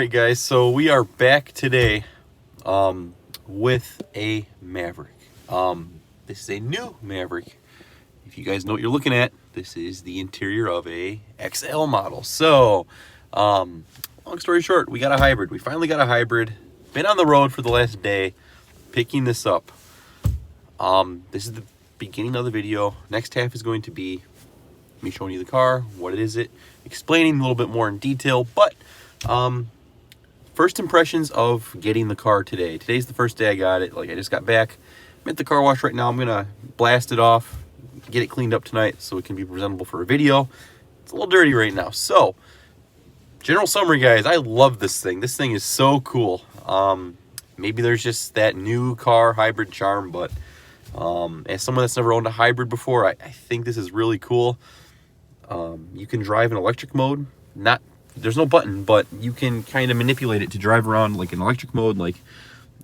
right, guys, so we are back today with a Maverick. This is a new Maverick. If you guys know what you're looking at, this is the interior of a XL model. So, long story short, we got a hybrid. We finally got a hybrid. Been on the road for the last day, picking this up. This is the beginning of the video. Next half is going to be me showing you the car, what it is, explaining a little bit more in detail, but first impressions of getting the car today. Today's the first day I got it. Like, I just got back. I'm at the car wash right now. I'm gonna blast it off, get it cleaned up tonight so it can be presentable for a video. It's a little dirty right now. So, general summary, guys, I love this thing. This thing is so cool. Maybe there's just that new car hybrid charm, but as someone that's never owned a hybrid before, I think this is really cool. You can drive in electric mode. There's no button, but you can kind of manipulate it to drive around like in electric mode, like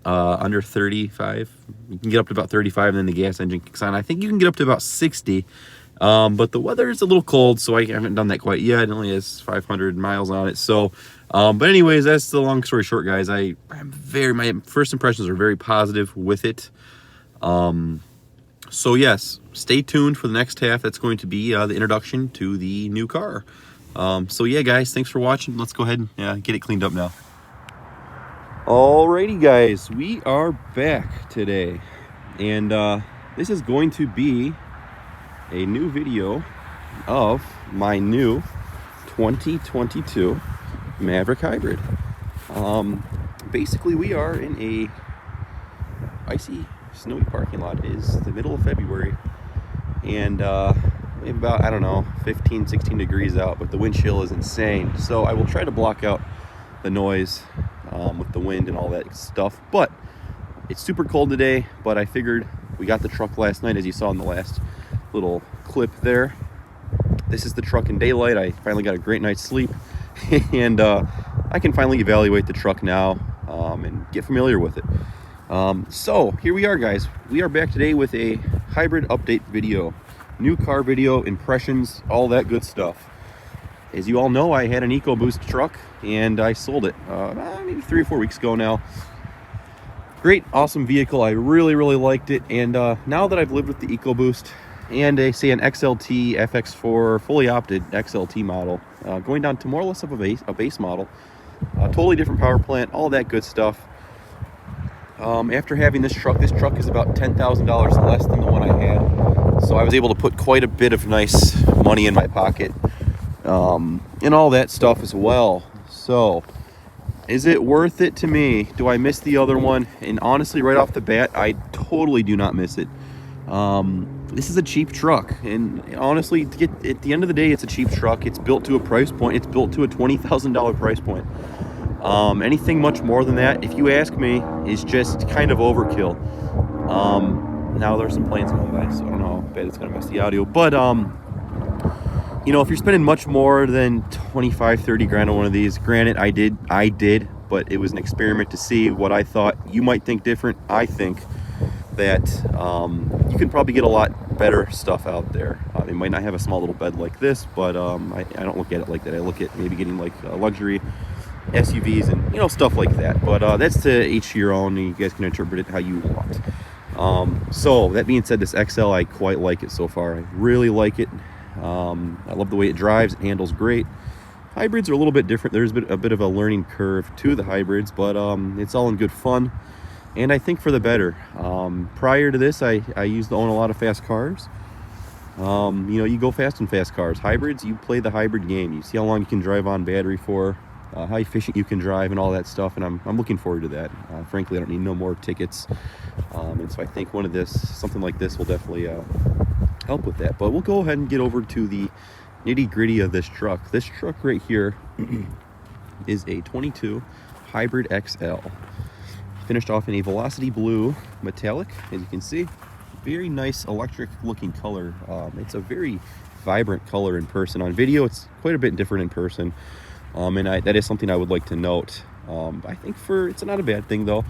under 35. You can get up to about 35, and then the gas engine kicks on. I think you can get up to about 60, but the weather is a little cold, so I haven't done that quite yet. It only has 500 miles on it. So, but anyways, that's the long story short, guys. my first impressions are very positive with it. So yes, stay tuned for the next half. That's going to be the introduction to the new car. So yeah, guys, thanks for watching. Let's go ahead and get it cleaned up now. Alrighty, guys, we are back today, and this is going to be a new video of my new 2022 Maverick Hybrid. Basically, we are in a icy, snowy parking lot. It is the middle of February, and we have about, I don't know, 15, 16 degrees out, but the wind chill is insane. So I will try to block out the noise with the wind and all that stuff. But it's super cold today, but I figured we got the truck last night, as you saw in the last little clip there. This is the truck in daylight. I finally got a great night's sleep, and I can finally evaluate the truck now and get familiar with it. So here we are, guys. We are back today with a hybrid update video, new car video, impressions, all that good stuff. As you all know, I had an EcoBoost truck and I sold it maybe 3 or 4 weeks ago now. Great, awesome vehicle. I really liked it, and now that I've lived with the EcoBoost and say an XLT FX4 fully opted XLT model, going down to more or less of a base model, totally different power plant, all that good stuff. After having this truck is about $10,000 less than the one I had, so I was able to put quite a bit of nice money in my pocket, and all that stuff as well. So, is it worth it to me? Do I miss the other one? And honestly, right off the bat, I totally do not miss it. This is a cheap truck, and honestly, at the end of the day, it's a cheap truck. It's built to a price point. It's built to a $20,000 price point. Anything much more than that, if you ask me, is just kind of overkill. Now there's some planes going by, so I don't know how bad it's gonna mess the audio, but you know, if you're spending much more than 25, 30 grand on one of these, granted, I did, but it was an experiment to see what I thought. You might think different. I think that you can probably get a lot better stuff out there. It might not have a small little bed like this, but I don't look at it like that. I look at maybe getting like luxury SUVs and, you know, stuff like that. But that's to each your own, and you guys can interpret it how you want. So that being said, this XL, I quite like it so far. I really like it. I love the way it drives. It handles great. Hybrids are a little bit different. There's a bit of a learning curve to the hybrids, but it's all in good fun, and I think for the better. Prior to this, I used to own a lot of fast cars. You know, you go fast in fast cars. Hybrids, you play the hybrid game. You see how long you can drive on battery for, how efficient you can drive, and all that stuff, and I'm looking forward to that. Frankly, I don't need no more tickets, and so I think something like this will definitely help with that. But we'll go ahead and get over to the nitty-gritty of this truck. This truck right here is a 22 Hybrid XL, finished off in a Velocity Blue metallic, as you can see. Very nice electric looking color. It's a very vibrant color in person. On video, it's quite a bit different in person, and that is something I would like to note. I think it's not a bad thing though.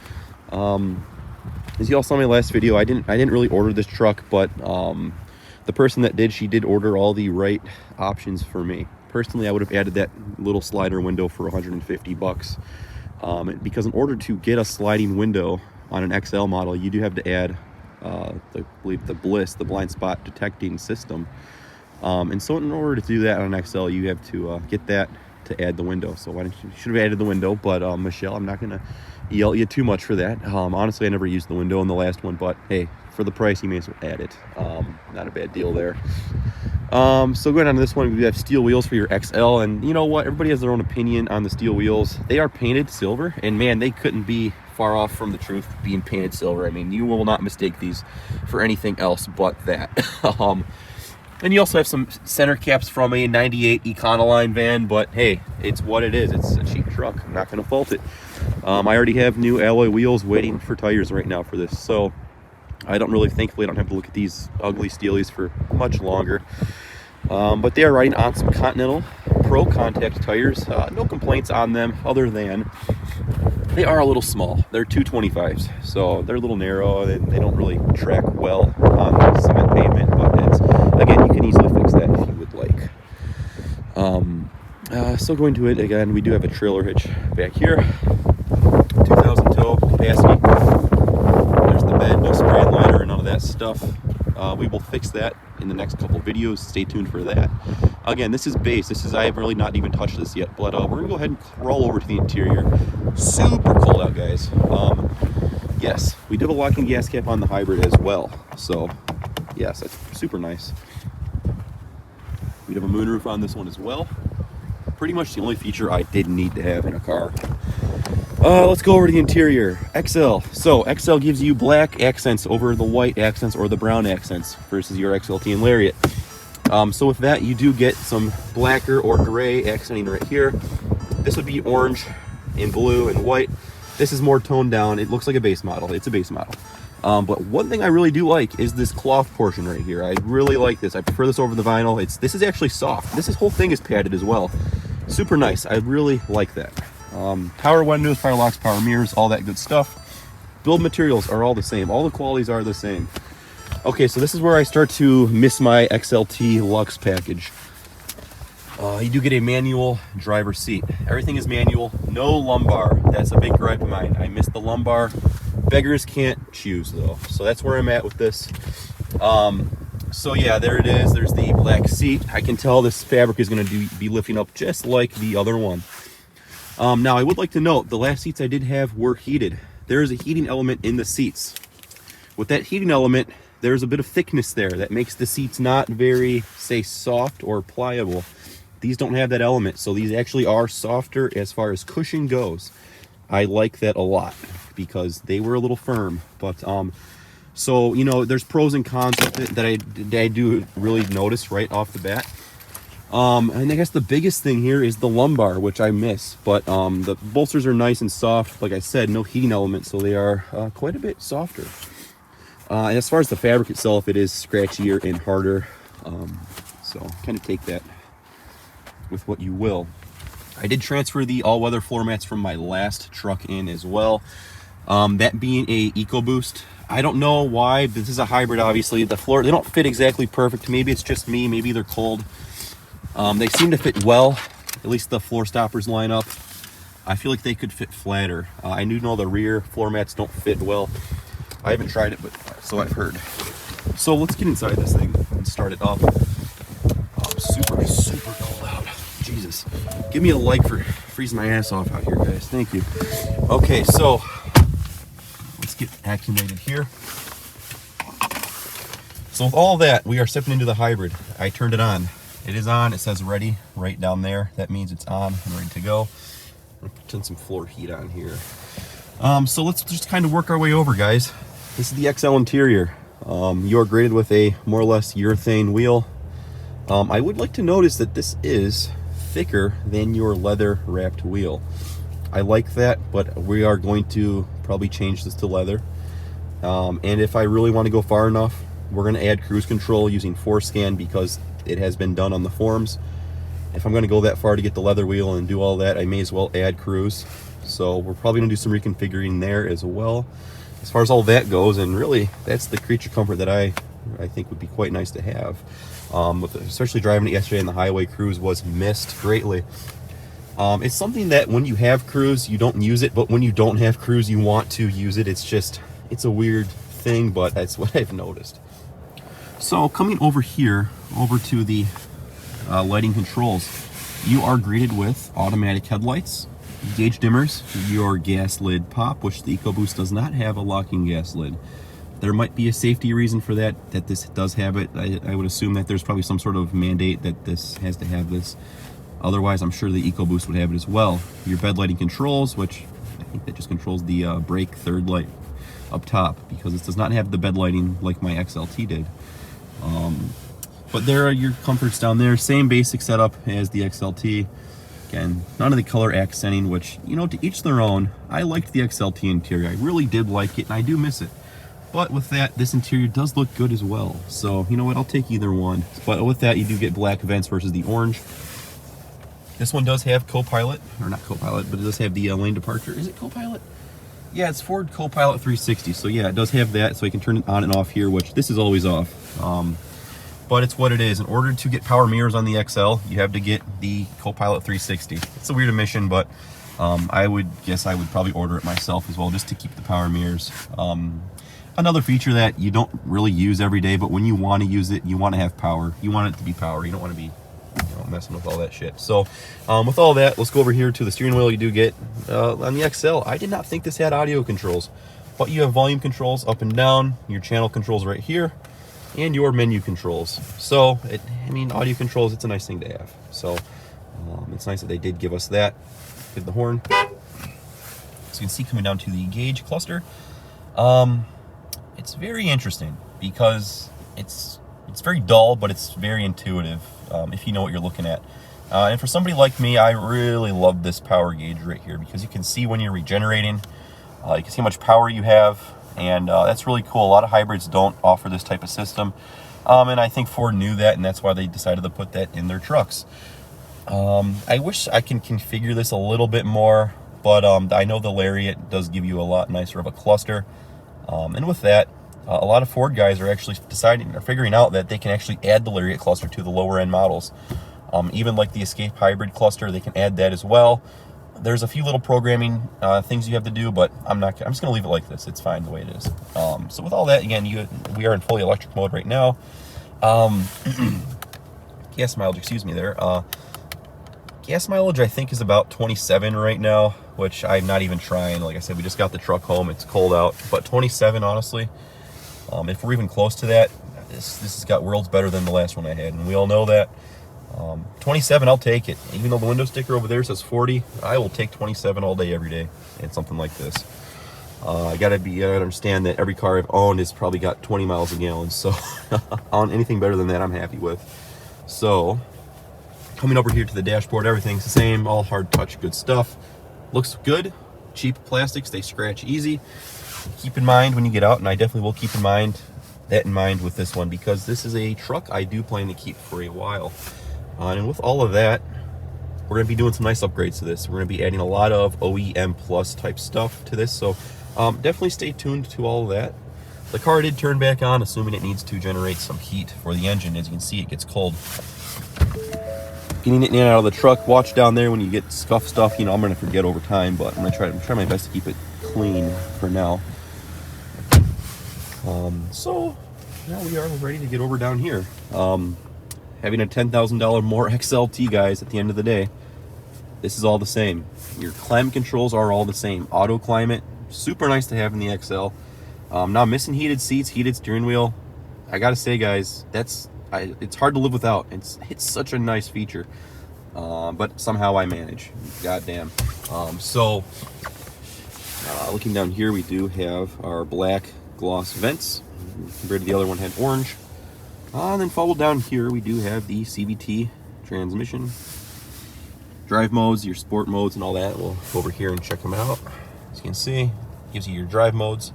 As you all saw in my last video, I didn't really order this truck, but the person that did, she did order all the right options for me. Personally, I would have added that little slider window for 150 bucks. Because in order to get a sliding window on an XL model, you do have to add I believe the Bliss, the blind spot detecting system. And so in order to do that on an XL, you have to get that to add the window. So why don't you should have added the window, but Michelle, I'm not gonna yell at you too much for that. Honestly, I never used the window in the last one, but hey, for the price, you may as well add it. Not a bad deal there. So going on to this one, we have steel wheels for your XL, and you know what? Everybody has their own opinion on the steel wheels. They are painted silver, and man, they couldn't be far off from the truth being painted silver. I mean, you will not mistake these for anything else but that. And you also have some center caps from a 98 Econoline van, but hey, it's what it is. It's a cheap truck. I'm not going to fault it. I already have new alloy wheels waiting for tires right now for this, so thankfully I don't have to look at these ugly steelies for much longer. But they are riding on some Continental Pro Contact tires. No complaints on them other than they are a little small. They're 225s, so they're a little narrow. They don't really track well on the cement pavement, but again, you can easily fix that if you would like. So going to it again, we do have a trailer hitch back here. 2,000 tow capacity. There's the bed, no spray and liner and none of that stuff. We will fix that in the next couple videos. Stay tuned for that. Again, this is base. I have really not even touched this yet, but we're gonna go ahead and crawl over to the interior. Super cold out, guys. Yes, we did a locking gas cap on the hybrid as well. So yes, that's super nice. We have a moonroof on this one as well. Pretty much the only feature I did need to have in a car. Let's go over to the interior. XL. So XL gives you black accents over the white accents or the brown accents versus your XLT and Lariat. So with that, you do get some blacker or gray accenting right here. This would be orange and blue and white. This is more toned down. It looks like a base model. It's a base model. But one thing I really do like is this cloth portion right here. I really like this. I prefer this over the vinyl. This is actually soft. This whole thing is padded as well. Super nice. I really like that. Power windows, power locks, power mirrors, all that good stuff. Build materials are all the same. All the qualities are the same. Okay, so this is where I start to miss my XLT Luxe package. You do get a manual driver seat. Everything is manual, no lumbar. That's a big gripe of mine. I miss the lumbar. Beggars can't choose though. So that's where I'm at with this. So yeah, there it is. There's the black seat. I can tell this fabric is going to be lifting up just like the other one. Now I would like to note the last seats I did have were heated. There is a heating element in the seats. With that heating element, there's a bit of thickness there that makes the seats not very, say, soft or pliable. These don't have that element, so these actually are softer as far as cushion goes. I like that a lot because they were a little firm, but so you know, there's pros and cons with it that I do really notice right off the bat. And I guess the biggest thing here is the lumbar, which I miss, but the bolsters are nice and soft. Like I said, no heating element, so they are quite a bit softer. And as far as the fabric itself, it is scratchier and harder, so kind of take that with what you will. I did transfer the all-weather floor mats from my last truck in as well, that being a EcoBoost. I don't know why, this is a hybrid obviously. The floor, they don't fit exactly perfect. Maybe it's just me, maybe they're cold. They seem to fit well, at least the floor stoppers line up. I feel like they could fit flatter. I do know the rear floor mats don't fit well. I haven't tried it, but so I've heard. So let's get inside this thing and start it up. Super cold out. Jesus. Give me a like for freezing my ass off out here, guys. Thank you. Okay, so let's get acclimated here. So with all that, we are stepping into the hybrid. I turned it on. It is on. It says ready right down there. That means it's on and ready to go. I'm gonna put some floor heat on here. So let's just kind of work our way over, guys. This is the XL interior. You're graded with a more or less urethane wheel. I would like to notice that this is thicker than your leather wrapped wheel. I like that, but we are going to probably change this to leather. And if I really want to go far enough, we're going to add cruise control using ForScan because it has been done on the forums. If I'm going to go that far to get the leather wheel and do all that, I may as well add cruise. So we're probably going to do some reconfiguring there as well. As far as all that goes, and really that's the creature comfort that I I think would be quite nice to have. Especially driving it yesterday on the highway, cruise was missed greatly. It's something that when you have cruise, you don't use it, but when you don't have cruise, you want to use it. It's a weird thing, but that's what I've noticed. So coming over here, over to the lighting controls, you are greeted with automatic headlights, gauge dimmers, your gas lid pop, which the EcoBoost does not have a locking gas lid. There might be a safety reason for that this does have it. I would assume that there's probably some sort of mandate that this has to have this. Otherwise, I'm sure the EcoBoost would have it as well. Your bed lighting controls, which I think that just controls the brake third light up top, because this does not have the bed lighting like my XLT did. But there are your comforts down there. Same basic setup as the XLT. Again, none of the color accenting, which, you know, to each their own. I liked the XLT interior. I really did like it, and I do miss it. But with that, this interior does look good as well. So, you know what, I'll take either one. But with that, you do get black vents versus the orange. This one does have Copilot, or not Copilot, but it does have the lane departure. Is it Copilot? Yeah, it's Ford Copilot 360. So yeah, it does have that, so you can turn it on and off here, which this is always off. But it's what it is. In order to get power mirrors on the XL, you have to get the Copilot 360. It's a weird omission, but I would guess I would probably order it myself as well, just to keep the power mirrors. Another feature that you don't really use every day, but when you want to use it, you want to have power. You want it to be power. You don't want to be messing with all that shit. So with all that, let's go over here to the steering wheel. You do get on the XL, I did not think this had audio controls, but you have volume controls up and down, your channel controls right here, and your menu controls. So I mean, audio controls, it's a nice thing to have. So it's nice that they did give us that. Hit the horn. So you can see coming down to the gauge cluster. It's very interesting because it's very dull, but it's very intuitive if you know what you're looking at. And for somebody like me, I really love this power gauge right here, because you can see when you're regenerating, you can see how much power you have, and that's really cool. A lot of hybrids don't offer this type of system, and I think Ford knew that, and that's why they decided to put that in their trucks. I wish I can configure this a little bit more, but I know the Lariat does give you a lot nicer of a cluster. And with that, a lot of Ford guys are actually figuring out that they can actually add the Lariat cluster to the lower end models. Even like the Escape Hybrid cluster, they can add that as well. There's a few little programming things you have to do, but I'm just gonna leave it like this. It's fine the way it is. So with all that, again, we are in fully electric mode right now. Gas mileage, excuse me there. Gas mileage, I think, is about 27 right now, which I'm not even trying. Like I said, we just got the truck home. It's cold out, but 27, honestly. If we're even close to that, this has got worlds better than the last one I had, and we all know that. 27, I'll take it. Even though the window sticker over there says 40, I will take 27 all day, every day, and something like this. I gotta understand that every car I've owned has probably got 20 miles a gallon, so on anything better than that, I'm happy with. So, coming over here to the dashboard, everything's the same, all hard touch, good stuff. Looks good, cheap plastics, they scratch easy. Keep in mind when you get out, and I definitely will keep in mind with this one, because this is a truck I do plan to keep for a while. And with all of that, we're going to be doing some nice upgrades to this. We're going to be adding a lot of OEM plus type stuff to this, so definitely stay tuned to all of that. The car did turn back on, assuming it needs to generate some heat for the engine. As you can see, it gets cold. Getting it in and out of the truck, watch down there when you get scuff stuff. You know, I'm going to forget over time, but I'm going to try my best to keep it clean for now. So now we are ready to get over down here. Having a $10,000 more XLT, guys, at the end of the day, this is all the same. Your climate controls are all the same. Auto climate, super nice to have in the XL. Now missing heated seats, heated steering wheel. I gotta say, guys, it's hard to live without. It's such a nice feature, but somehow I manage. Goddamn. Looking down here, we do have our black gloss vents. Compared to the other one, had orange. And then followed down here, we do have the CVT transmission, drive modes, your sport modes, and all that. We'll go over here and check them out. As you can see, gives you your drive modes.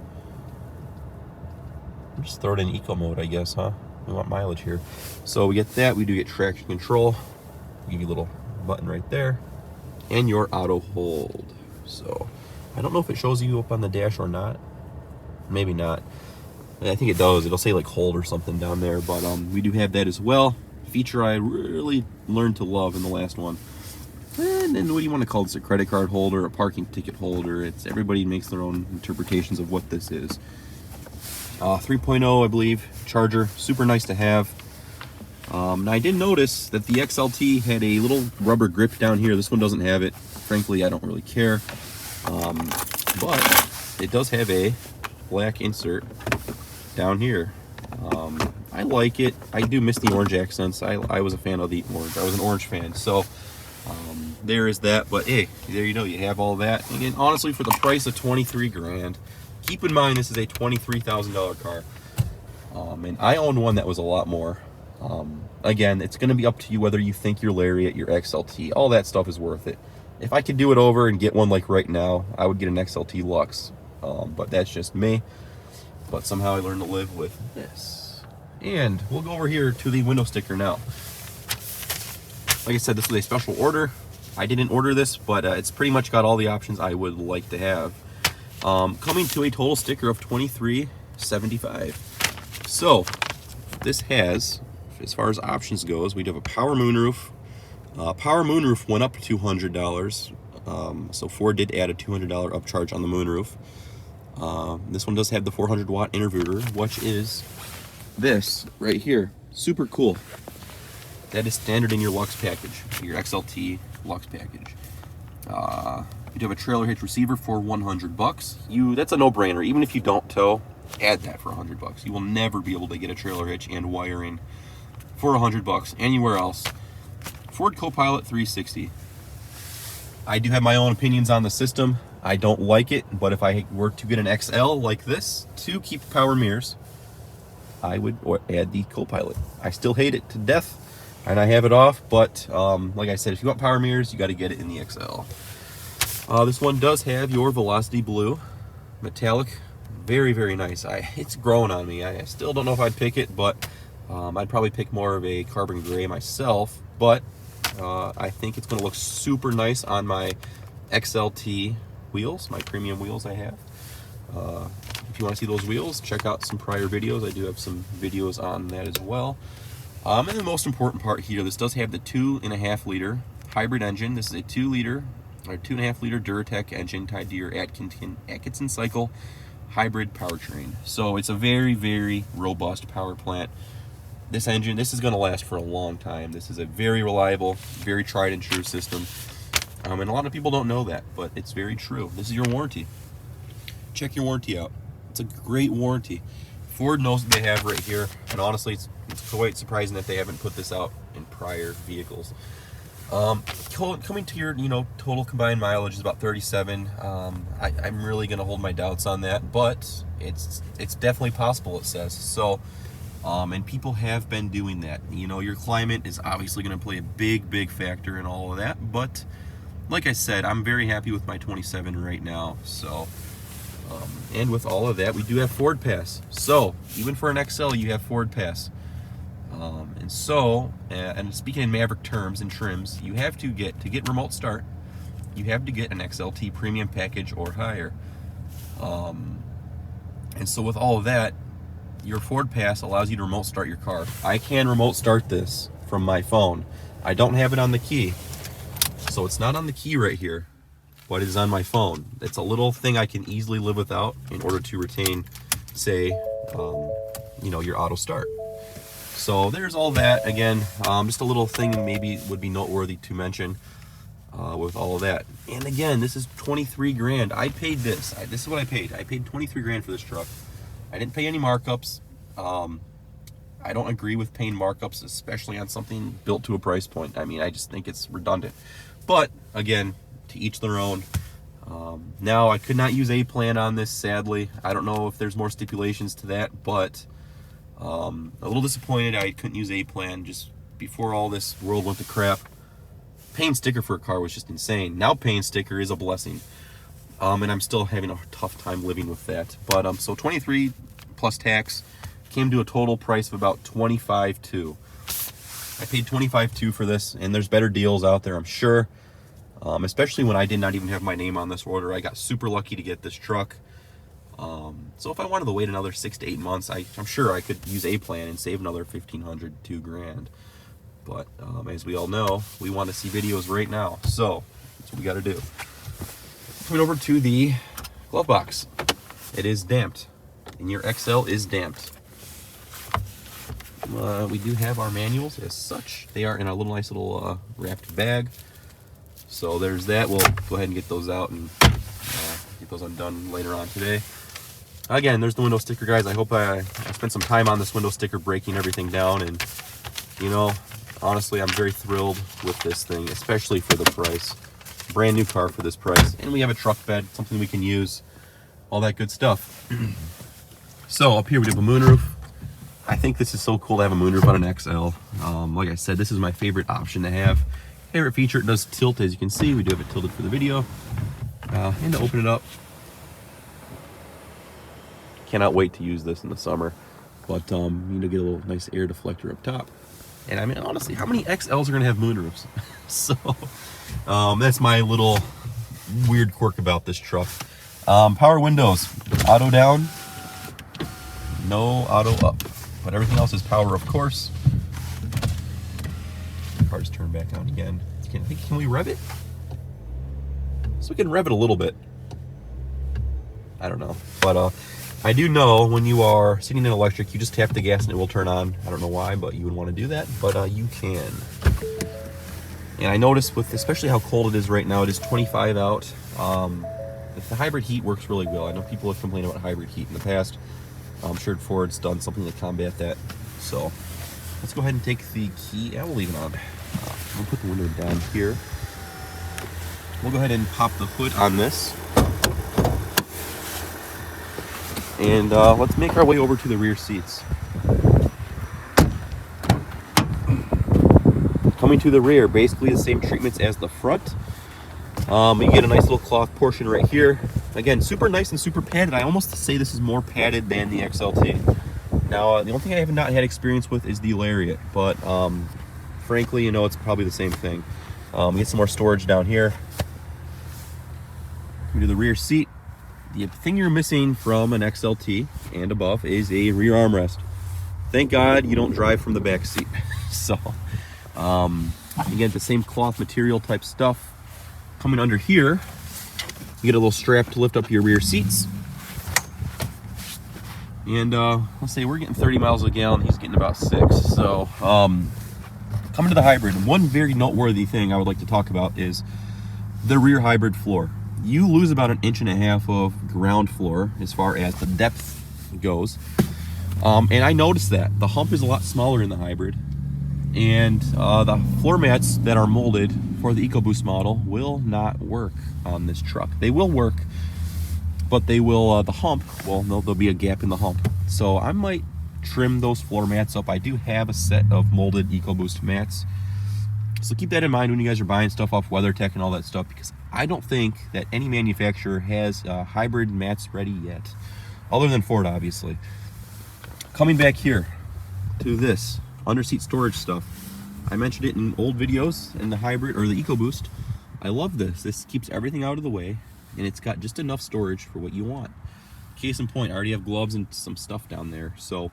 Just throw it in eco mode, I guess, huh? We want mileage here. So we get that. We do get traction control. Give you a little button right there, and your auto hold. So I don't know if it shows you up on the dash or not. Maybe not. I think it does. It'll say like hold or something down there, but we do have that as well. Feature I really learned to love in the last one. And then what do you want to call this? A credit card holder, a parking ticket holder? It's everybody makes their own interpretations of what this is. 3.0, I believe, charger. Super nice to have. Now I did notice that the XLT had a little rubber grip down here. This one doesn't have it. Frankly, I don't really care. But it does have a black insert down here. I like it. I do miss the orange accents. I was a fan of the orange. I was an orange fan. So there is that. But hey, there you go. You have all that. Again, honestly, for the price of 23 grand, keep in mind this is a $23,000 car. And I owned one that was a lot more. Again, it's going to be up to you whether you think your Lariat, your XLT, all that stuff is worth it. If I could do it over and get one like right now, I would get an XLT Lux. But that's just me. But somehow I learned to live with this. And we'll go over here to the window sticker now. Like I said, this was a special order. I didn't order this, but it's pretty much got all the options I would like to have. Coming to a total sticker of $23.75. So this has, as far as options goes, we do have a power moonroof. Power moonroof went up $200. So Ford did add a $200 upcharge on the moonroof. This one does have the 400 watt inverter, which is this right here. Super cool. That is standard in your Lux package, your XLT Lux package. You do have a trailer hitch receiver for $100. That's a no-brainer. Even if you don't tow, add that for $100. You will never be able to get a trailer hitch and wiring for $100 anywhere else. Ford Copilot 360. I do have my own opinions on the system. I don't like it, but if I were to get an XL like this to keep power mirrors, I would add the Copilot. I still hate it to death, and I have it off, but like I said, if you want power mirrors, you got to get it in the XL. This one does have your Velocity Blue metallic. Very, very nice. It's growing on me. I still don't know if I'd pick it, but I'd probably pick more of a carbon gray myself, but I think it's going to look super nice on my XLT wheels, my premium wheels I have. If you want to see those wheels, check out some prior videos. I do have some videos on that as well. And the most important part here, this does have the 2.5 liter hybrid engine. This is a 2.5 liter Duratec engine tied to your Atkinson cycle hybrid powertrain. So it's a very, very robust power plant. This engine, this is going to last for a long time. This is a very reliable, very tried and true system. And a lot of people don't know that, but it's very true. This is your warranty. Check your warranty out. It's a great warranty. Ford knows what they have right here, and honestly, it's quite surprising that they haven't put this out in prior vehicles. Coming to your, total combined mileage is about 37. I'm really going to hold my doubts on that, but it's definitely possible, it says. So, and people have been doing that. Your climate is obviously going to play a big, big factor in all of that, but like I said, I'm very happy with my 27 right now. So, and with all of that, we do have Ford Pass. So, even for an XL, you have Ford Pass. And speaking in Maverick terms and trims, you have to get remote start, you have to get an XLT premium package or higher. And so with all of that, your Ford Pass allows you to remote start your car. I can remote start this from my phone. I don't have it on the key. So it's not on the key right here, but it is on my phone. It's a little thing I can easily live without in order to retain, say, your auto start. So there's all that. Again, just a little thing maybe would be noteworthy to mention with all of that. And again, this is 23 grand. I paid this. This is what I paid. I paid 23 grand for this truck. I didn't pay any markups. I don't agree with paying markups, especially on something built to a price point. I just think it's redundant. But again, to each their own. Now, I could not use a plan on this, sadly. I don't know if there's more stipulations to that, but a little disappointed I couldn't use a plan just before all this world went to crap. Paying sticker for a car was just insane. Now paying sticker is a blessing. And I'm still having a tough time living with that. But so 23 plus tax came to a total price of about $25,200. I paid $25,200 for this, and there's better deals out there, I'm sure. Especially when I did not even have my name on this order. I got super lucky to get this truck. So if I wanted to wait another 6 to 8 months, I'm sure I could use a plan and save another $1,500, $2,000. But as we all know, we want to see videos right now. So that's what we got to do. Coming over to the glove box. It is damped, and your XL is damped. We do have our manuals as such. They are in a little nice little wrapped bag. So there's that. We'll go ahead and get those out and get those undone later on today. Again, there's the window sticker, guys. I hope I spent some time on this window sticker, breaking everything down. And, you know, honestly, I'm very thrilled with this thing, especially for the price. Brand new car for this price. And we have a truck bed, something we can use, all that good stuff. So up here we have a moonroof. I think this is so cool to have a moonroof on an XL. Like I said, this is my favorite option to have. Favorite feature, it does tilt, as you can see. We do have it tilted for the video. And to open it up, cannot wait to use this in the summer. But you know, get a little nice air deflector up top. And I mean, honestly, how many XLs are gonna have moonroofs? So that's my little weird quirk about this truck. Power windows, auto down, no auto up, but everything else is power, of course. The car's turned back on again. Can we rev it? So we can rev it a little bit. I don't know, but I do know when you are sitting in electric, you just tap the gas and it will turn on. I don't know why, but you would want to do that, but you can. And I noticed with, especially how cold it is right now, it is 25 out. If the hybrid heat works really well. I know people have complained about hybrid heat in the past. I'm sure Ford's done something to combat that. So let's go ahead and take the key. Yeah, we'll leave it on. We'll put the window down here. We'll go ahead and pop the hood on this. And let's make our way over to the rear seats. Coming to the rear, basically the same treatments as the front. You get a nice little cloth portion right here. Again, super nice and super padded. I almost say this is more padded than the XLT. Now, the only thing I have not had experience with is the Lariat, but frankly, you know, it's probably the same thing. Get some more storage down here. Coming to the rear seat. The thing you're missing from an XLT and above is a rear armrest. Thank God you don't drive from the back seat. So, again, the same cloth material type stuff. Coming under here, you get a little strap to lift up your rear seats. And let's say we're getting 30 miles a gallon. He's getting about 6. So, coming to the hybrid, one very noteworthy thing I would like to talk about is the rear hybrid floor. You lose about 1.5 inches of ground floor as far as the depth goes. And I noticed that the hump is a lot smaller in the hybrid, and the floor mats that are molded for the EcoBoost model will not work on this truck. They will work, but they will, the hump, well, there'll be a gap in the hump. So I might trim those floor mats up. I do have a set of molded EcoBoost mats. So keep that in mind when you guys are buying stuff off WeatherTech and all that stuff, because I don't think that any manufacturer has hybrid mats ready yet, other than Ford, obviously. Coming back here to this under-seat storage stuff. I mentioned it in old videos in the hybrid or the EcoBoost. I love this. This keeps everything out of the way, and it's got just enough storage for what you want. Case in point, I already have gloves and some stuff down there. So,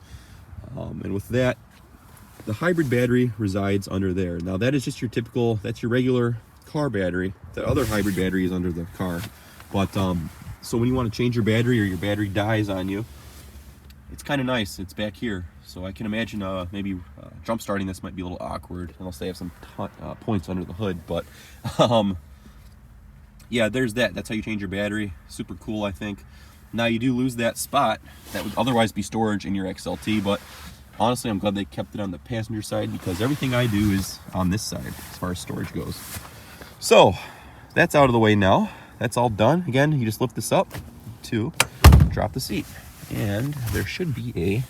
and with that, the hybrid battery resides under there. Now that is just your typical, that's your regular car battery. The other hybrid battery is under the car. But so when you want to change your battery or your battery dies on you, it's kind of nice. It's back here. So I can imagine maybe jump starting this might be a little awkward unless they have some points under the hood. But yeah, there's that. That's how you change your battery. Super cool, I think. Now you do lose that spot that would otherwise be storage in your XLT, but honestly, I'm glad they kept it on the passenger side, because everything I do is on this side as far as storage goes. So that's out of the way now. That's all done. Again, you just lift this up to drop the seat, and there should be a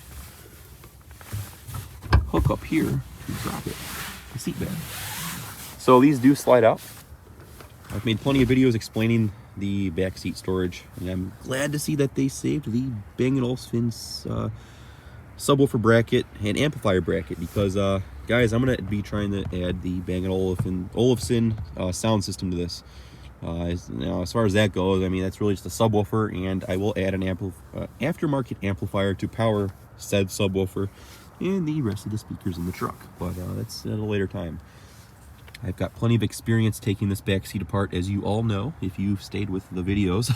hook up here to drop it, the seat bag. So these do slide out. I've made plenty of videos explaining the back seat storage, and I'm glad to see that they saved the Bang & Olufsen subwoofer bracket and amplifier bracket, because guys, I'm gonna be trying to add the Bang & Olufsen sound system to this. As far as that goes, I mean, that's really just a subwoofer, and I will add an aftermarket amplifier to power said subwoofer and the rest of the speakers in the truck. But that's at a later time. I've got plenty of experience taking this back seat apart, as you all know, if you've stayed with the videos.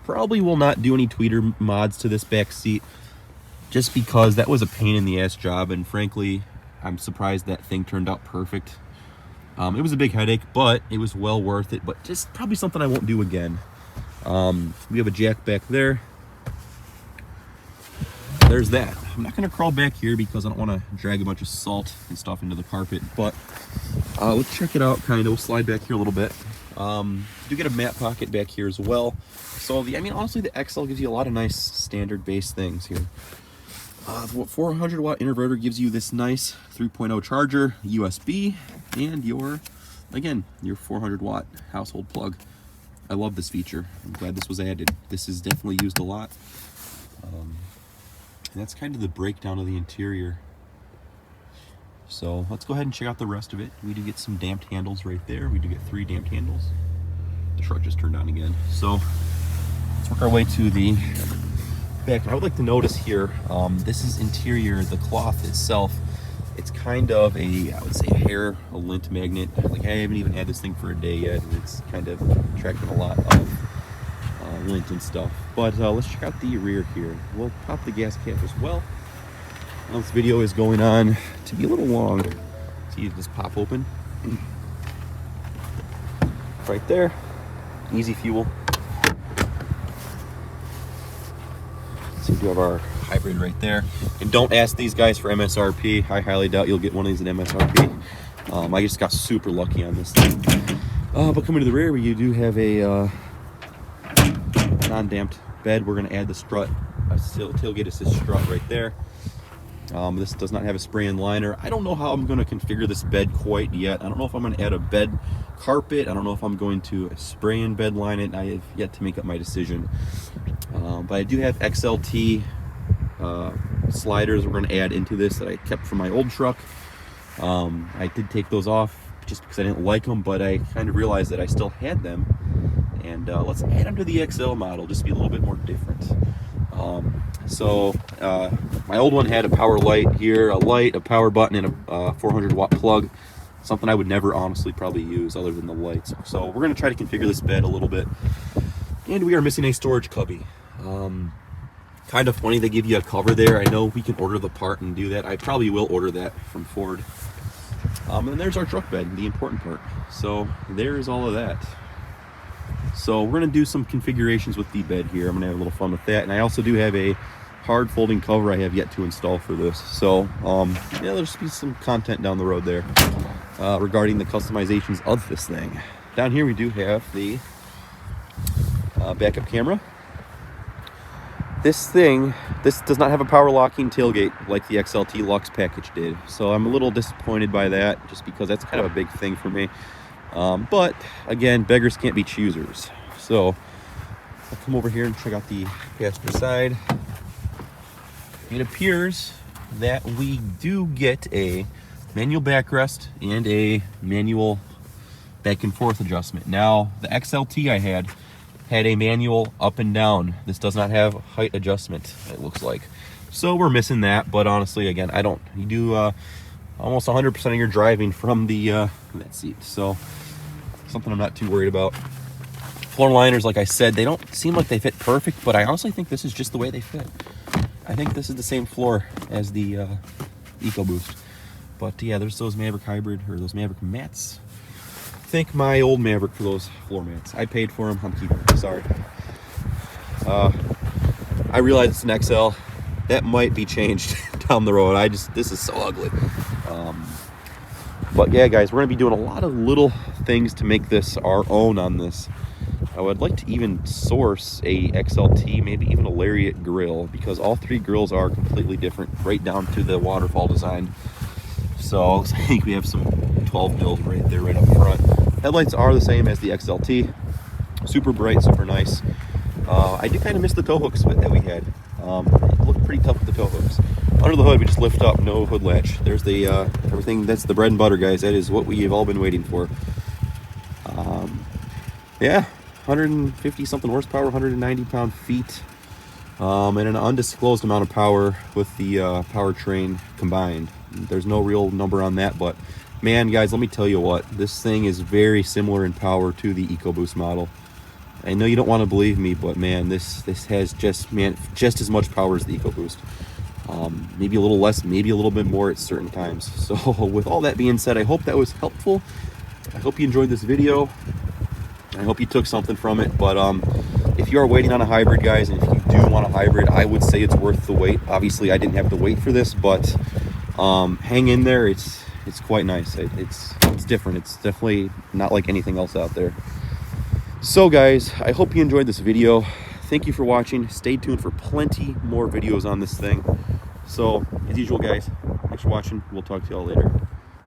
Probably will not do any tweeter mods to this back seat, just because that was a pain in the ass job, and frankly, I'm surprised that thing turned out perfect. It was a big headache, but it was well worth it, but just probably something I won't do again. We have a jack back there. There's that. I'm not going to crawl back here because I don't want to drag a bunch of salt and stuff into the carpet, but let's check it out. We'll slide back here a little bit. Do get a mat pocket back here as well. So honestly, the XL gives you a lot of nice standard base things here. The 400 watt inverter gives you this nice 3.0 charger, USB, and your 400 watt household plug. I love this feature. I'm glad this was added. This is definitely used a lot. And that's kind of the breakdown of the interior. So let's go ahead and check out the rest of it. We do get some damped handles right there. We do get 3 damped handles. The truck just turned on again. So let's work our way to the back. I would like to notice here, this is interior, the cloth itself. It's kind of a lint magnet. Like, I haven't even had this thing for a day yet, and it's kind of attracting a lot of lint and stuff. But let's check out the rear here. We'll pop the gas cap as well. Now, this video is going on to be a little long. So you just pop open. Right there. Easy fuel. So we do have our hybrid right there. And don't ask these guys for MSRP. I highly doubt you'll get one of these in MSRP. I just got super lucky on this thing. But coming to the rear, we do have a non-damped bed. We're going to add the strut, tailgate assist strut right there. This does not have a spray-in liner. I don't know how I'm going to configure this bed quite yet. I don't know if I'm going to add a bed carpet. I don't know if I'm going to spray-in bed line it. I have yet to make up my decision. But I do have XLT sliders we're going to add into this that I kept from my old truck. I did take those off just because I didn't like them, but I kind of realized that I still had them. And let's add them to the XL model, just to be a little bit more different. My old one had a power light here, a light, a power button, and a 400 watt plug. Something I would never honestly probably use other than the lights. So we're going to try to configure this bed a little bit. And we are missing a storage cubby. Kind of funny they give you a cover there. I know we can order the part and do that. I probably will order that from Ford. And there's our truck bed, the important part. So there's all of that. So we're going to do some configurations with the bed here. I'm going to have a little fun with that. And I also do have a hard folding cover I have yet to install for this. So there'll just be some content down the road there regarding the customizations of this thing. Down here we do have the backup camera. This does not have a power locking tailgate like the XLT Lux package did. So I'm a little disappointed by that, just because that's kind of a big thing for me. But again, beggars can't be choosers. So I'll come over here and check out the passenger side. It appears that we do get a manual backrest and a manual back and forth adjustment. Now, the XLT I had a manual up and down. This does not have height adjustment, it looks like. So we're missing that, but honestly, again, you do almost 100% of your driving from that seat. So something I'm not too worried about. Floor liners, like I said, they don't seem like they fit perfect, but I honestly think this is just the way they fit. I think this is the same floor as the EcoBoost. But yeah, there's those Maverick hybrid, or those Maverick mats. Thank my old Maverick for those floor mats. I paid for them, I'm keeping them, sorry. I realize it's an XL. That might be changed down the road. This is so ugly. But yeah, guys, we're gonna be doing a lot of little things to make this our own on this. I would like to even source a XLT, maybe even a Lariat grill, because all 3 grills are completely different, right down to the waterfall design. So I think we have some 12 mils right there, right up front. Headlights are the same as the XLT. Super bright, super nice. I do kind of miss the tow hooks that we had. It looked pretty tough with the tow hooks. Under the hood, we just lift up, no hood latch. There's the everything. That's the bread and butter, guys. That is what we have all been waiting for. Yeah, 150 something horsepower, 190 pound-feet, and an undisclosed amount of power with the powertrain combined. There's no real number on that, but man, guys, let me tell you what, this thing is very similar in power to the EcoBoost model. I know you don't want to believe me, but man, this has just as much power as the EcoBoost. Maybe a little less, maybe a little bit more at certain times. So with all that being said, I hope that was helpful. I hope you enjoyed this video. I hope you took something from it. But if you are waiting on a hybrid, guys, and if you do want a hybrid, I would say it's worth the wait. Obviously, I didn't have to wait for this, but hang in there. It's quite nice. It's different. It's definitely not like anything else out there. So guys, I hope you enjoyed this video. Thank you for watching. Stay tuned for plenty more videos on this thing. So as usual, guys, thanks for watching. We'll talk to y'all later.